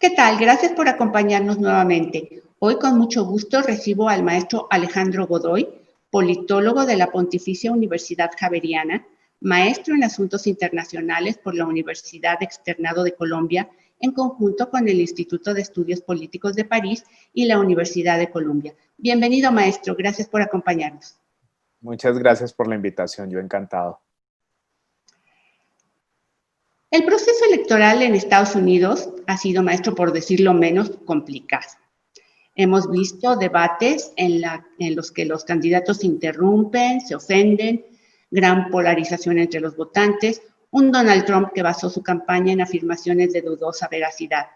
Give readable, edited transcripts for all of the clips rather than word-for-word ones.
¿Qué tal? Gracias por acompañarnos nuevamente. Hoy con mucho gusto recibo al maestro Alejandro Godoy, politólogo de la Pontificia Universidad Javeriana, maestro en Asuntos Internacionales por la Universidad Externado de Colombia, en conjunto con el Instituto de Estudios Políticos de París y la Universidad de Columbia. Bienvenido, maestro. Gracias por acompañarnos. Muchas gracias por la invitación. Yo encantado. El proceso electoral en Estados Unidos ha sido, maestro, por decirlo menos, complicado. Hemos visto debates en los que los candidatos se interrumpen, se ofenden, gran polarización entre los votantes, un Donald Trump que basó su campaña en afirmaciones de dudosa veracidad.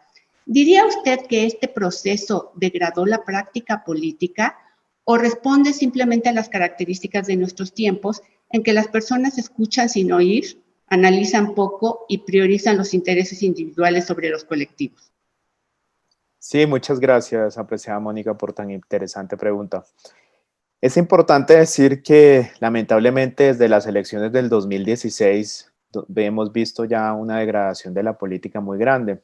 ¿Diría usted que este proceso degradó la práctica política o responde simplemente a las características de nuestros tiempos en que las personas escuchan sin oír, analizan poco y priorizan los intereses individuales sobre los colectivos? Sí, muchas gracias, apreciada Mónica, por tan interesante pregunta. Es importante decir que lamentablemente desde las elecciones del 2016 hemos visto ya una degradación de la política muy grande.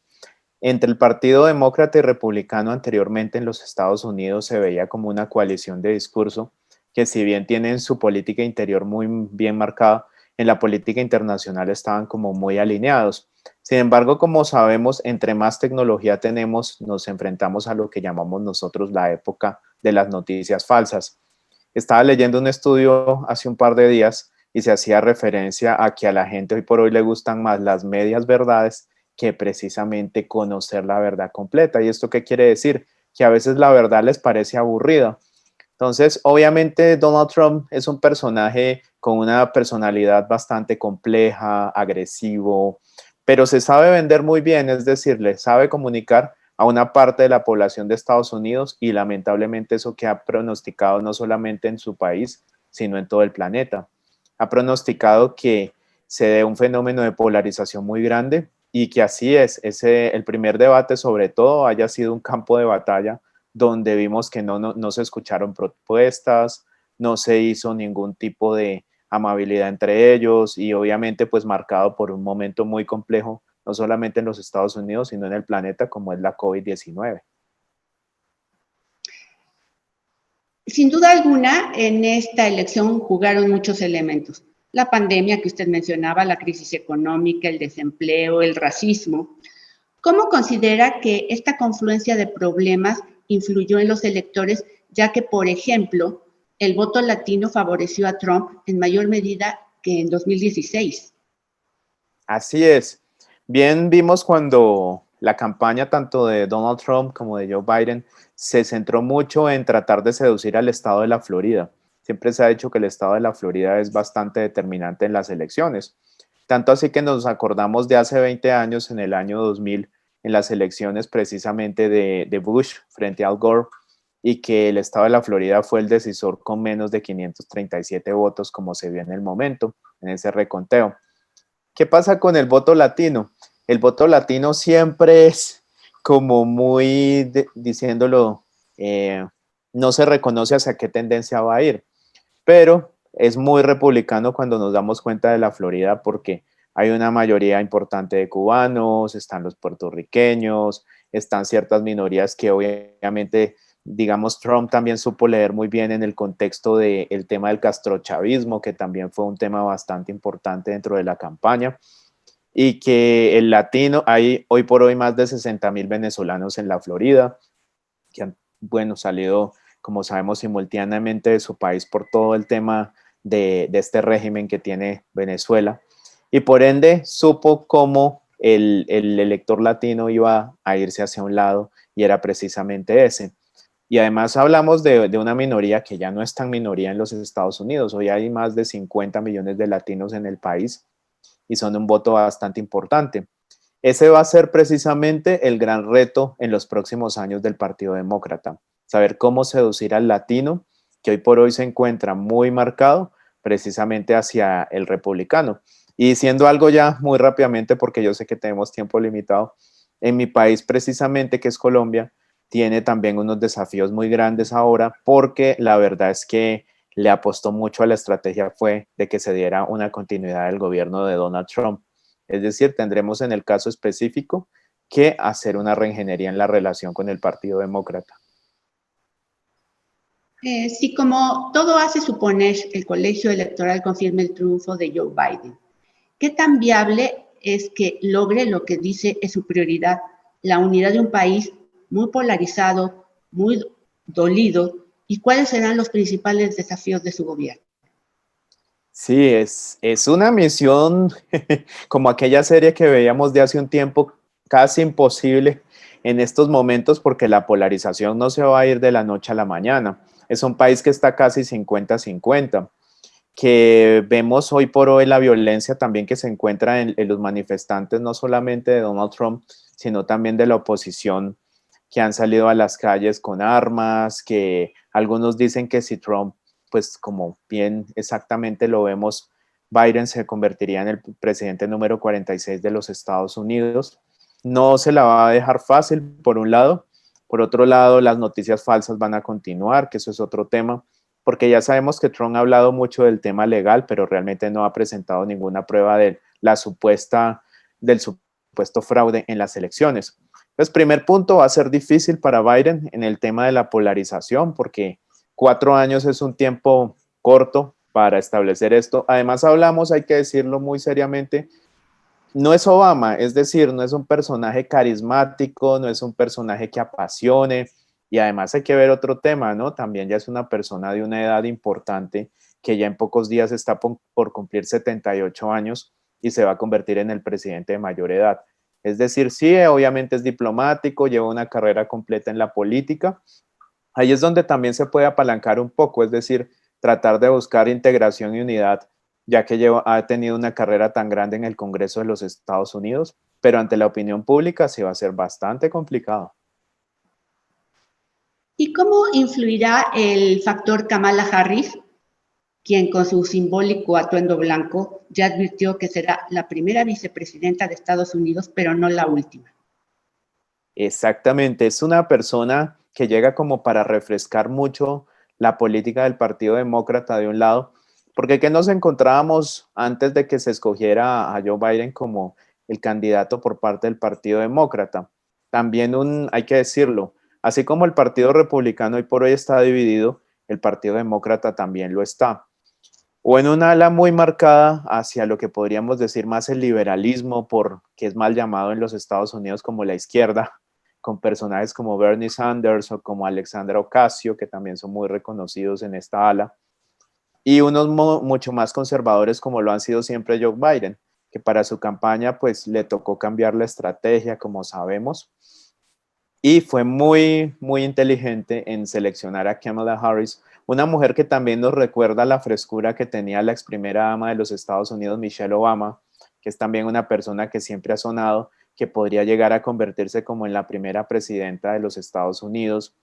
Entre el Partido Demócrata y Republicano anteriormente en los Estados Unidos se veía como una coalición de discurso que, si bien tienen su política interior muy bien marcada, en la política internacional estaban como muy alineados. Sin embargo, como sabemos, entre más tecnología tenemos, nos enfrentamos a lo que llamamos nosotros la época de las noticias falsas. Estaba leyendo un estudio hace un par de días y se hacía referencia a que a la gente hoy por hoy le gustan más las medias verdades que precisamente conocer la verdad completa. ¿Y esto qué quiere decir? Que a veces la verdad les parece aburrida. Entonces, obviamente Donald Trump es un personaje con una personalidad bastante compleja, agresivo, pero se sabe vender muy bien, es decir, le sabe comunicar a una parte de la población de Estados Unidos y lamentablemente eso que ha pronosticado no solamente en su país, sino en todo el planeta. Ha pronosticado que se dé un fenómeno de polarización muy grande y que así es, el primer debate sobre todo haya sido un campo de batalla donde vimos que no se escucharon propuestas, no se hizo ningún tipo de amabilidad entre ellos y obviamente pues marcado por un momento muy complejo, no solamente en los Estados Unidos, sino en el planeta, como es la COVID-19. Sin duda alguna, en esta elección jugaron muchos elementos. La pandemia que usted mencionaba, la crisis económica, el desempleo, el racismo. ¿Cómo considera que esta confluencia de problemas influyó en los electores, ya que, por ejemplo, el voto latino favoreció a Trump en mayor medida que en 2016? Así es. Bien vimos cuando la campaña tanto de Donald Trump como de Joe Biden se centró mucho en tratar de seducir al estado de la Florida. Siempre se ha dicho que el estado de la Florida es bastante determinante en las elecciones. Tanto así que nos acordamos de hace 20 años, en el año 2000, en las elecciones precisamente de Bush frente a Al Gore, y que el estado de la Florida fue el decisor con menos de 537 votos, como se vio en el momento, en ese reconteo. ¿Qué pasa con el voto latino? El voto latino siempre es como muy, diciéndolo, no se reconoce hacia qué tendencia va a ir, pero es muy republicano cuando nos damos cuenta de la Florida porque hay una mayoría importante de cubanos, están los puertorriqueños, están ciertas minorías que obviamente, digamos, Trump también supo leer muy bien en el contexto del tema del castrochavismo, que también fue un tema bastante importante dentro de la campaña, y que el latino, hay hoy por hoy más de 60,000 venezolanos en la Florida, que han, bueno, salido, como sabemos, simultáneamente de su país por todo el tema de este régimen que tiene Venezuela, y por ende supo cómo el elector latino iba a irse hacia un lado y era precisamente ese. Y además hablamos de una minoría que ya no es tan minoría en los Estados Unidos. Hoy hay más de 50 millones de latinos en el país y son un voto bastante importante. Ese va a ser precisamente el gran reto en los próximos años del Partido Demócrata, saber cómo seducir al latino, que hoy por hoy se encuentra muy marcado precisamente hacia el republicano. Y diciendo algo ya muy rápidamente, porque yo sé que tenemos tiempo limitado, en mi país precisamente, que es Colombia, tiene también unos desafíos muy grandes ahora, porque la verdad es que le apostó mucho a la estrategia fue de que se diera una continuidad del gobierno de Donald Trump. Es decir, tendremos en el caso específico que hacer una reingeniería en la relación con el Partido Demócrata. Sí, como todo hace suponer, el colegio electoral confirma el triunfo de Joe Biden. ¿Qué tan viable es que logre lo que dice es su prioridad, la unidad de un país muy polarizado, muy dolido? ¿Y cuáles serán los principales desafíos de su gobierno? Sí, es una misión como aquella serie que veíamos de hace un tiempo, casi imposible en estos momentos porque la polarización no se va a ir de la noche a la mañana. Es un país que está casi 50-50, que vemos hoy por hoy la violencia también que se encuentra en los manifestantes, no solamente de Donald Trump, sino también de la oposición, que han salido a las calles con armas, que algunos dicen que si Trump, pues como bien exactamente lo vemos, Biden se convertiría en el presidente número 46 de los Estados Unidos. No se la va a dejar fácil, por un lado. Por otro lado, las noticias falsas van a continuar, que eso es otro tema, porque ya sabemos que Trump ha hablado mucho del tema legal, pero realmente no ha presentado ninguna prueba de del supuesto fraude en las elecciones. Entonces, primer punto, va a ser difícil para Biden en el tema de la polarización, porque 4 años es un tiempo corto para establecer esto. Además, hablamos, hay que decirlo muy seriamente, no es Obama, es decir, no es un personaje carismático, no es un personaje que apasione, y además hay que ver otro tema, ¿no? También ya es una persona de una edad importante que ya en pocos días está por cumplir 78 años y se va a convertir en el presidente de mayor edad. Es decir, sí, obviamente es diplomático, lleva una carrera completa en la política. Ahí es donde también se puede apalancar un poco, es decir, tratar de buscar integración y unidad, ya que ha tenido una carrera tan grande en el Congreso de los Estados Unidos, pero ante la opinión pública sí va a ser bastante complicado. ¿Y cómo influirá el factor Kamala Harris, quien con su simbólico atuendo blanco ya advirtió que será la primera vicepresidenta de Estados Unidos, pero no la última? Exactamente, es una persona que llega como para refrescar mucho la política del Partido Demócrata de un lado, porque ¿qué nos encontrábamos antes de que se escogiera a Joe Biden como el candidato por parte del Partido Demócrata? También hay que decirlo, así como el Partido Republicano hoy por hoy está dividido, el Partido Demócrata también lo está. O en una ala muy marcada hacia lo que podríamos decir más el liberalismo, que es mal llamado en los Estados Unidos como la izquierda, con personajes como Bernie Sanders o como Alexandra Ocasio, que también son muy reconocidos en esta ala, y unos mucho más conservadores como lo han sido siempre Joe Biden, que para su campaña pues le tocó cambiar la estrategia, como sabemos, y fue muy, muy inteligente en seleccionar a Kamala Harris, una mujer que también nos recuerda la frescura que tenía la ex primera dama de los Estados Unidos, Michelle Obama, que es también una persona que siempre ha sonado, que podría llegar a convertirse como en la primera presidenta de los Estados Unidos.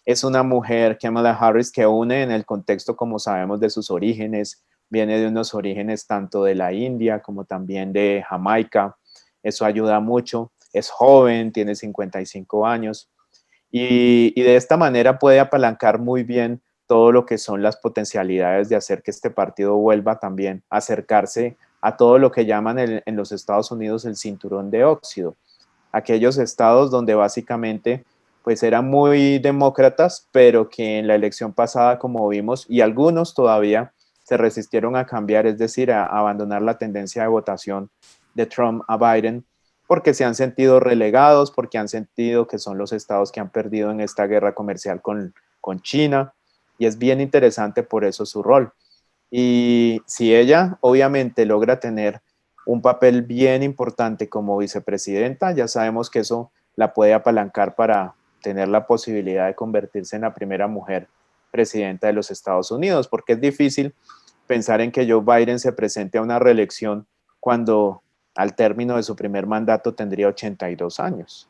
Es una mujer, Kamala Harris, que une en el contexto, como sabemos, de sus orígenes, viene de unos orígenes tanto de la India como también de Jamaica, eso ayuda mucho, es joven, tiene 55 años y de esta manera puede apalancar muy bien todo lo que son las potencialidades de hacer que este partido vuelva también a acercarse a todo lo que llaman en los Estados Unidos el cinturón de óxido, aquellos estados donde básicamente pues eran muy demócratas, pero que en la elección pasada, como vimos, y algunos todavía se resistieron a cambiar, es decir, a abandonar la tendencia de votación de Trump a Biden, porque se han sentido relegados, porque han sentido que son los estados que han perdido en esta guerra comercial con China, y es bien interesante por eso su rol. Y si ella obviamente logra tener un papel bien importante como vicepresidenta, ya sabemos que eso la puede apalancar para tener la posibilidad de convertirse en la primera mujer presidenta de los Estados Unidos, porque es difícil pensar en que Joe Biden se presente a una reelección cuando al término de su primer mandato tendría 82 años.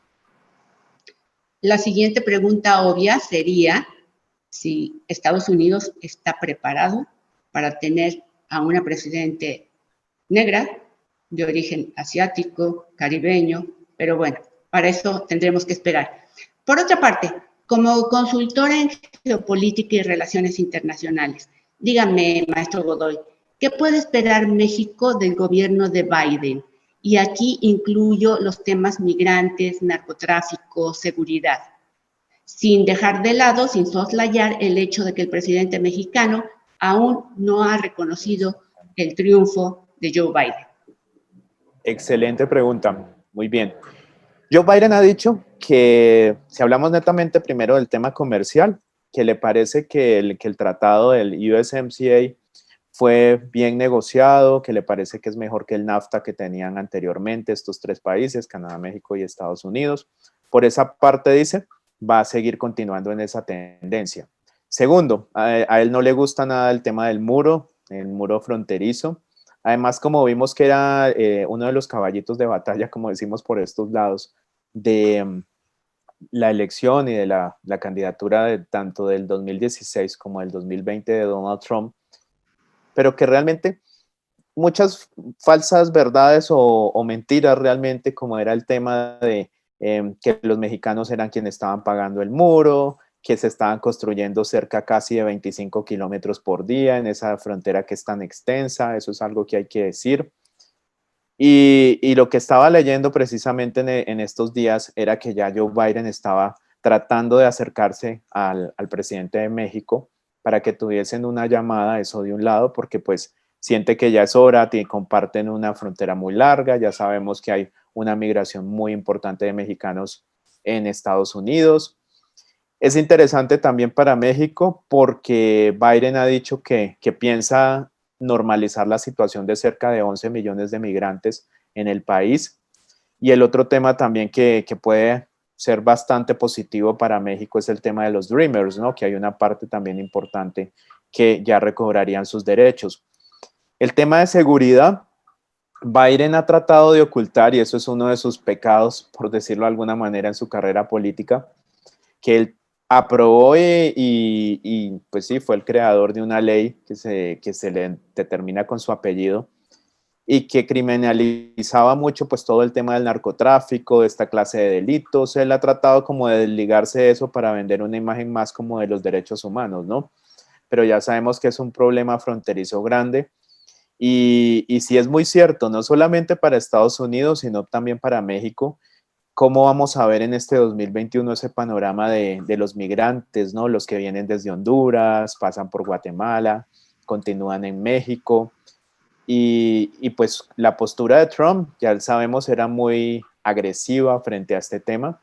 La siguiente pregunta obvia sería si Estados Unidos está preparado para tener a una presidente negra de origen asiático, caribeño, pero bueno, para eso tendremos que esperar. Por otra parte, como consultora en geopolítica y relaciones internacionales, dígame, maestro Godoy, ¿qué puede esperar México del gobierno de Biden? Y aquí incluyo los temas migrantes, narcotráfico, seguridad, sin dejar de lado, sin soslayar el hecho de que el presidente mexicano aún no ha reconocido el triunfo de Joe Biden. Excelente pregunta, muy bien. Joe Biden ha dicho que, si hablamos netamente primero del tema comercial, que le parece que el tratado del USMCA fue bien negociado, que le parece que es mejor que el NAFTA que tenían anteriormente estos tres países, Canadá, México y Estados Unidos. Por esa parte, dice, va a seguir continuando en esa tendencia. Segundo, a él no le gusta nada el tema del muro, el muro fronterizo. Además, como vimos que era uno de los caballitos de batalla, como decimos por estos lados, de la elección y de la candidatura de, tanto del 2016 como del 2020 de Donald Trump, pero que realmente muchas falsas verdades o mentiras realmente, como era el tema de que los mexicanos eran quienes estaban pagando el muro, que se estaban construyendo cerca casi de 25 kilómetros por día en esa frontera que es tan extensa, eso es algo que hay que decir. Y lo que estaba leyendo precisamente en estos días era que ya Joe Biden estaba tratando de acercarse al presidente de México para que tuviesen una llamada, eso de un lado, porque pues siente que ya es hora, comparten una frontera muy larga, ya sabemos que hay una migración muy importante de mexicanos en Estados Unidos. Es interesante también para México porque Biden ha dicho que piensa normalizar la situación de cerca de 11 millones de migrantes en el país. Y el otro tema también que puede ser bastante positivo para México es el tema de los Dreamers, ¿no? Que hay una parte también importante que ya recobrarían sus derechos. El tema de seguridad, Biden ha tratado de ocultar, y eso es uno de sus pecados, por decirlo de alguna manera, en su carrera política, que él aprobó y pues sí, fue el creador de una ley que se le determina con su apellido y que criminalizaba mucho pues todo el tema del narcotráfico, de esta clase de delitos. Él ha tratado como de desligarse de eso para vender una imagen más como de los derechos humanos, ¿no? Pero ya sabemos que es un problema fronterizo grande y sí es muy cierto, no solamente para Estados Unidos, sino también para México. ¿Cómo vamos a ver en este 2021 ese panorama de los migrantes, ¿no? Los que vienen desde Honduras, pasan por Guatemala, continúan en México. Y pues la postura de Trump, ya sabemos, era muy agresiva frente a este tema,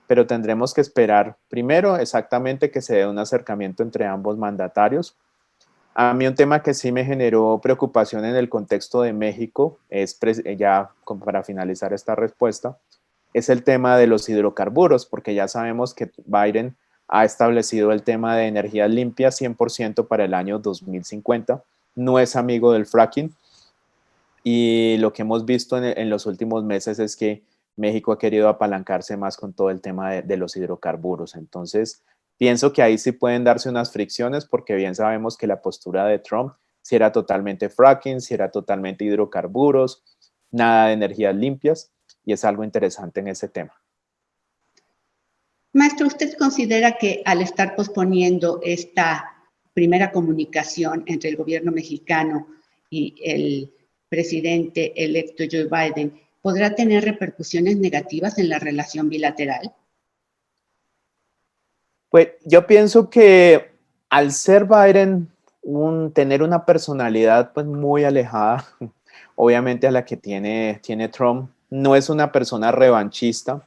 pero tendremos que esperar primero exactamente que se dé un acercamiento entre ambos mandatarios. A mí un tema que sí me generó preocupación en el contexto de México, es ya para finalizar esta respuesta, es el tema de los hidrocarburos, porque ya sabemos que Biden ha establecido el tema de energía limpia 100% para el año 2050, no es amigo del fracking, y lo que hemos visto en los últimos meses es que México ha querido apalancarse más con todo el tema de los hidrocarburos. Entonces, pienso que ahí sí pueden darse unas fricciones porque bien sabemos que la postura de Trump si era totalmente fracking, si era totalmente hidrocarburos, nada de energías limpias, y es algo interesante en ese tema. Maestro, ¿usted considera que al estar posponiendo esta primera comunicación entre el gobierno mexicano y el presidente electo Joe Biden podrá tener repercusiones negativas en la relación bilateral? Pues yo pienso que al ser Biden tener una personalidad pues muy alejada, obviamente a la que tiene Trump, no es una persona revanchista,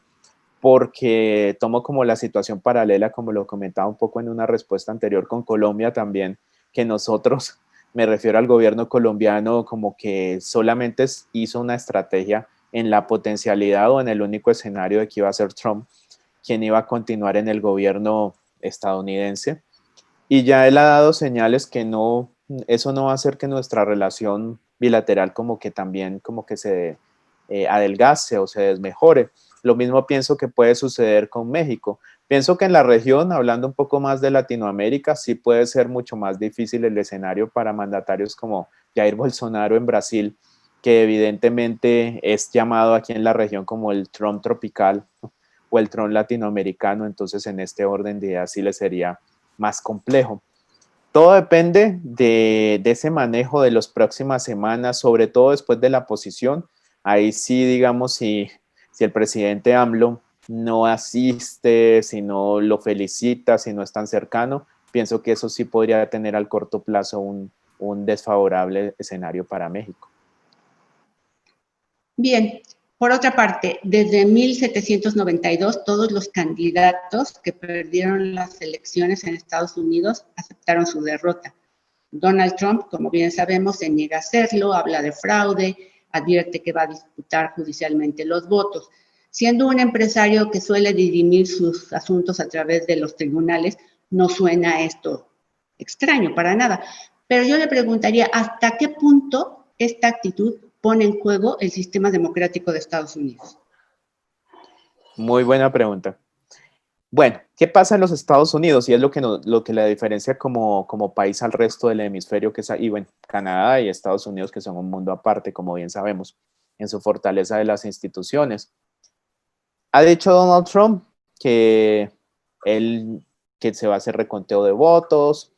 porque tomo como la situación paralela, como lo comentaba un poco en una respuesta anterior con Colombia también, que nosotros, me refiero al gobierno colombiano, como que solamente hizo una estrategia en la potencialidad o en el único escenario de que iba a ser Trump quien iba a continuar en el gobierno estadounidense. Y ya él ha dado señales que no, eso no va a hacer que nuestra relación bilateral como que también como que se adelgace o se desmejore. Lo mismo pienso que puede suceder con México. Pienso que en la región, hablando un poco más de Latinoamérica, sí puede ser mucho más difícil el escenario para mandatarios como Jair Bolsonaro en Brasil, que evidentemente es llamado aquí en la región como el Trump tropical o el Trump latinoamericano. Entonces en este orden de ideas sí le sería más complejo. Todo depende de ese manejo de las próximas semanas, sobre todo después de la posición. Ahí sí, digamos, si el presidente AMLO no asiste, si no lo felicita, si no es tan cercano, pienso que eso sí podría tener al corto plazo un desfavorable escenario para México. Bien, por otra parte, desde 1792 todos los candidatos que perdieron las elecciones en Estados Unidos aceptaron su derrota. Donald Trump, como bien sabemos, se niega a hacerlo, habla de fraude, advierte que va a disputar judicialmente los votos. Siendo un empresario que suele dirimir sus asuntos a través de los tribunales, no suena esto extraño para nada. Pero yo le preguntaría, ¿hasta qué punto esta actitud pone en juego el sistema democrático de Estados Unidos? Muy buena pregunta. Bueno, ¿qué pasa en los Estados Unidos? Y es lo que la diferencia como país al resto del hemisferio, que es ahí, bueno, Canadá y Estados Unidos, que son un mundo aparte, como bien sabemos, en su fortaleza de las instituciones. Ha dicho Donald Trump que él que se va a hacer reconteo de votos,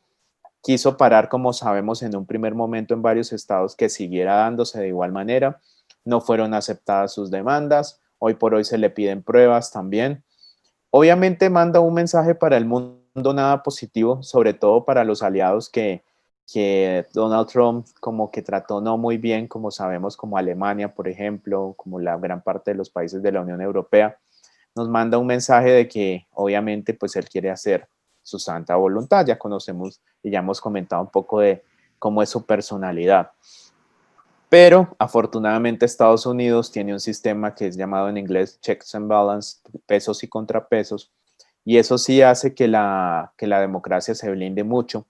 quiso parar, como sabemos, en un primer momento en varios estados que siguiera dándose de igual manera, no fueron aceptadas sus demandas, hoy por hoy se le piden pruebas también. Obviamente manda un mensaje para el mundo nada positivo, sobre todo para los aliados que Donald Trump como que trató no muy bien, como sabemos, como Alemania, por ejemplo, como la gran parte de los países de la Unión Europea. Nos manda un mensaje de que obviamente pues él quiere hacer su santa voluntad. Ya conocemos y ya hemos comentado un poco de cómo es su personalidad. Pero afortunadamente Estados Unidos tiene un sistema que es llamado en inglés checks and balance, pesos y contrapesos, y eso sí hace que la democracia se blinde mucho.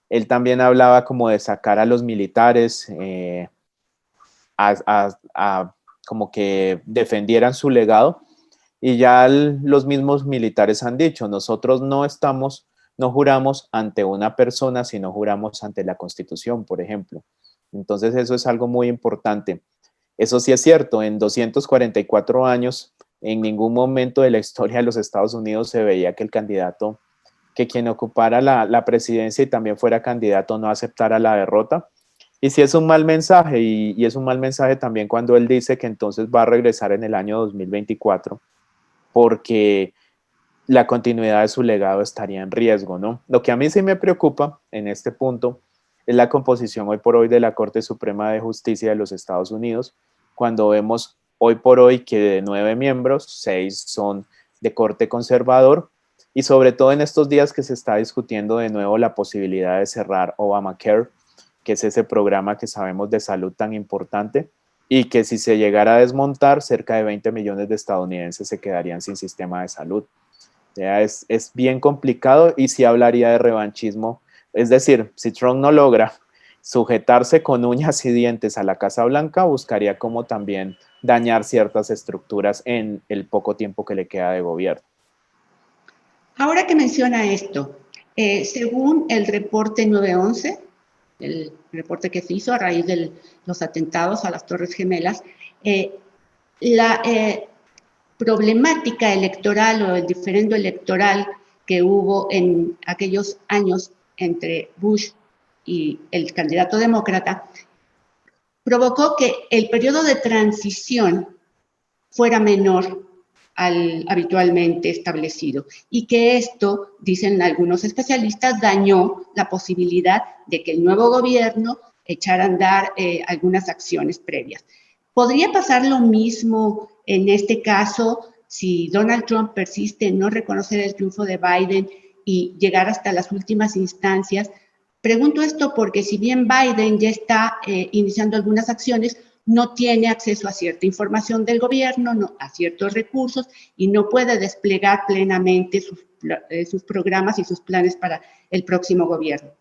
Él también hablaba como de sacar a los militares como que defendieran su legado, y ya los mismos militares han dicho, nosotros no juramos ante una persona, sino juramos ante la Constitución, por ejemplo. Entonces eso es algo muy importante. Eso sí es cierto, en 244 años, en ningún momento de la historia de los Estados Unidos se veía que el candidato, que quien ocupara la presidencia y también fuera candidato no aceptara la derrota. Y sí es un mal mensaje, y es un mal mensaje también cuando él dice que entonces va a regresar en el año 2024, porque la continuidad de su legado estaría en riesgo, ¿no? Lo que a mí sí me preocupa en este punto es la composición hoy por hoy de la Corte Suprema de Justicia de los Estados Unidos, cuando vemos hoy por hoy que de 9 miembros, 6 son de corte conservador, y sobre todo en estos días que se está discutiendo de nuevo la posibilidad de cerrar Obamacare, que es ese programa que sabemos de salud tan importante, y que si se llegara a desmontar, cerca de 20 millones de estadounidenses se quedarían sin sistema de salud. Ya es bien complicado, y sí hablaría de revanchismo. Es decir, si Trump no logra sujetarse con uñas y dientes a la Casa Blanca, buscaría como también dañar ciertas estructuras en el poco tiempo que le queda de gobierno. Ahora que menciona esto, según el reporte 911, el reporte que se hizo a raíz de los atentados a las Torres Gemelas, la problemática electoral o el diferendo electoral que hubo en aquellos años entre Bush y el candidato demócrata provocó que el periodo de transición fuera menor al habitualmente establecido, y que esto, dicen algunos especialistas, dañó la posibilidad de que el nuevo gobierno echara a andar algunas acciones previas. ¿Podría pasar lo mismo en este caso si Donald Trump persiste en no reconocer el triunfo de Biden y llegar hasta las últimas instancias? Pregunto esto porque si bien Biden ya está iniciando algunas acciones, no tiene acceso a cierta información del gobierno, no, a ciertos recursos, y no puede desplegar plenamente sus programas y sus planes para el próximo gobierno.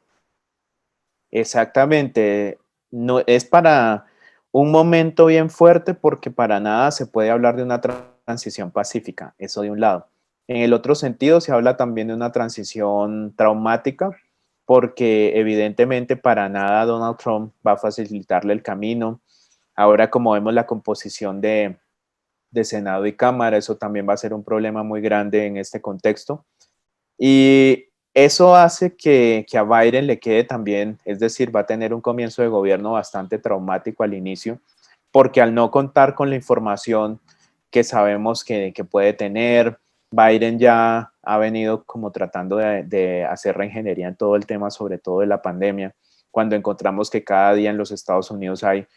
Exactamente. No, es para un momento bien fuerte, porque para nada se puede hablar de una transición pacífica, eso de un lado. En el otro sentido, se habla también de una transición traumática, porque evidentemente para nada Donald Trump va a facilitarle el camino. Ahora, como vemos la composición de Senado y Cámara, eso también va a ser un problema muy grande en este contexto. Y eso hace que a Biden le quede también, es decir, va a tener un comienzo de gobierno bastante traumático al inicio, porque al no contar con la información que sabemos que puede tener, Biden ya ha venido como tratando de hacer reingeniería en todo el tema, sobre todo de la pandemia, cuando encontramos que cada día en los Estados Unidos hay,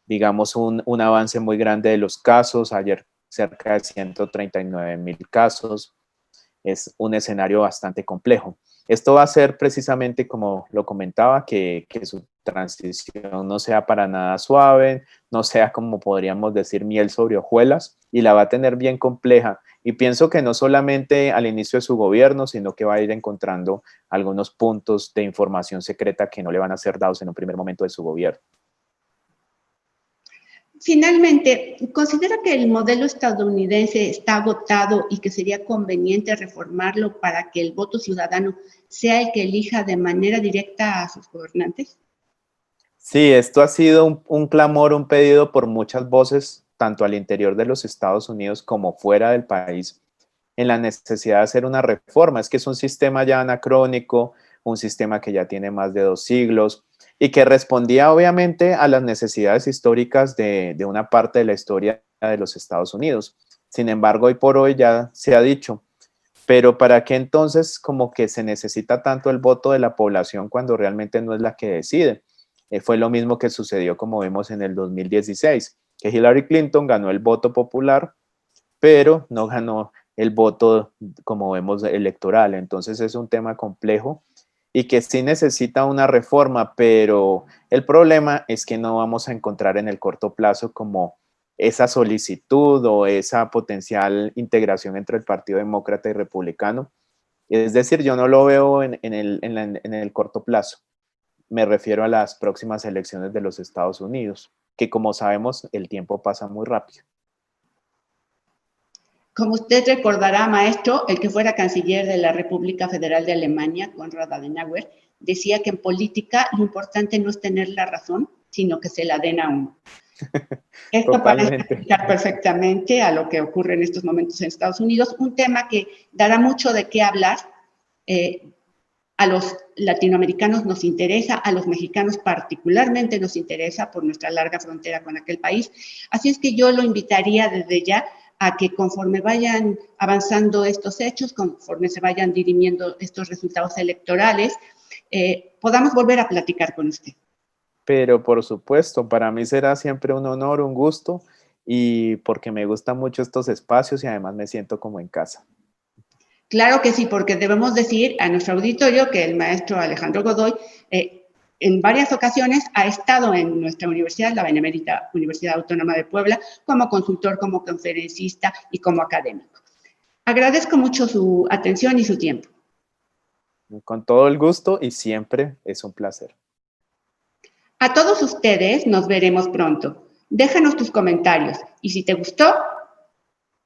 digamos, un avance muy grande de los casos. Ayer cerca de 139,000 casos. Es un escenario bastante complejo. Esto va a ser precisamente, como lo comentaba, que su transición no sea para nada suave, no sea, como podríamos decir, miel sobre hojuelas, y la va a tener bien compleja. Y pienso que no solamente al inicio de su gobierno, sino que va a ir encontrando algunos puntos de información secreta que no le van a ser dados en un primer momento de su gobierno. Finalmente, ¿considera que el modelo estadounidense está agotado y que sería conveniente reformarlo para que el voto ciudadano sea el que elija de manera directa a sus gobernantes? Sí, esto ha sido un clamor, un pedido por muchas voces, tanto al interior de los Estados Unidos como fuera del país, en la necesidad de hacer una reforma. Es que es un sistema ya anacrónico, un sistema que ya tiene más de 2 siglos y que respondía obviamente a las necesidades históricas de una parte de la historia de los Estados Unidos. Sin embargo, hoy por hoy ya se ha dicho, pero ¿para qué entonces como que se necesita tanto el voto de la población cuando realmente no es la que decide? Fue lo mismo que sucedió, como vemos, en el 2016, que Hillary Clinton ganó el voto popular, pero no ganó el voto, como vemos, electoral. Entonces es un tema complejo y que sí necesita una reforma, pero el problema es que no vamos a encontrar en el corto plazo como esa solicitud o esa potencial integración entre el Partido Demócrata y Republicano. Es decir, yo no lo veo en el corto plazo. Me refiero a las próximas elecciones de los Estados Unidos, que como sabemos, el tiempo pasa muy rápido. Como usted recordará, maestro, el que fuera canciller de la República Federal de Alemania, Konrad Adenauer, decía que en política lo importante no es tener la razón, sino que se la den a uno. Esto parece Totalmente. aplicar perfectamente a lo que ocurre en estos momentos en Estados Unidos, un tema que dará mucho de qué hablar. A los latinoamericanos nos interesa, a los mexicanos particularmente nos interesa por nuestra larga frontera con aquel país. Así es que yo lo invitaría desde ya a que conforme vayan avanzando estos hechos, conforme se vayan dirimiendo estos resultados electorales, podamos volver a platicar con usted. Pero por supuesto, para mí será siempre un honor, un gusto, y porque me gustan mucho estos espacios y además me siento como en casa. Claro que sí, porque debemos decir a nuestro auditorio que el maestro Alejandro Godoy en varias ocasiones ha estado en nuestra universidad, la Benemérita Universidad Autónoma de Puebla, como consultor, como conferencista y como académico. Agradezco mucho su atención y su tiempo. Con todo el gusto y siempre es un placer. A todos ustedes nos veremos pronto. Déjanos tus comentarios y si te gustó,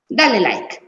dale like.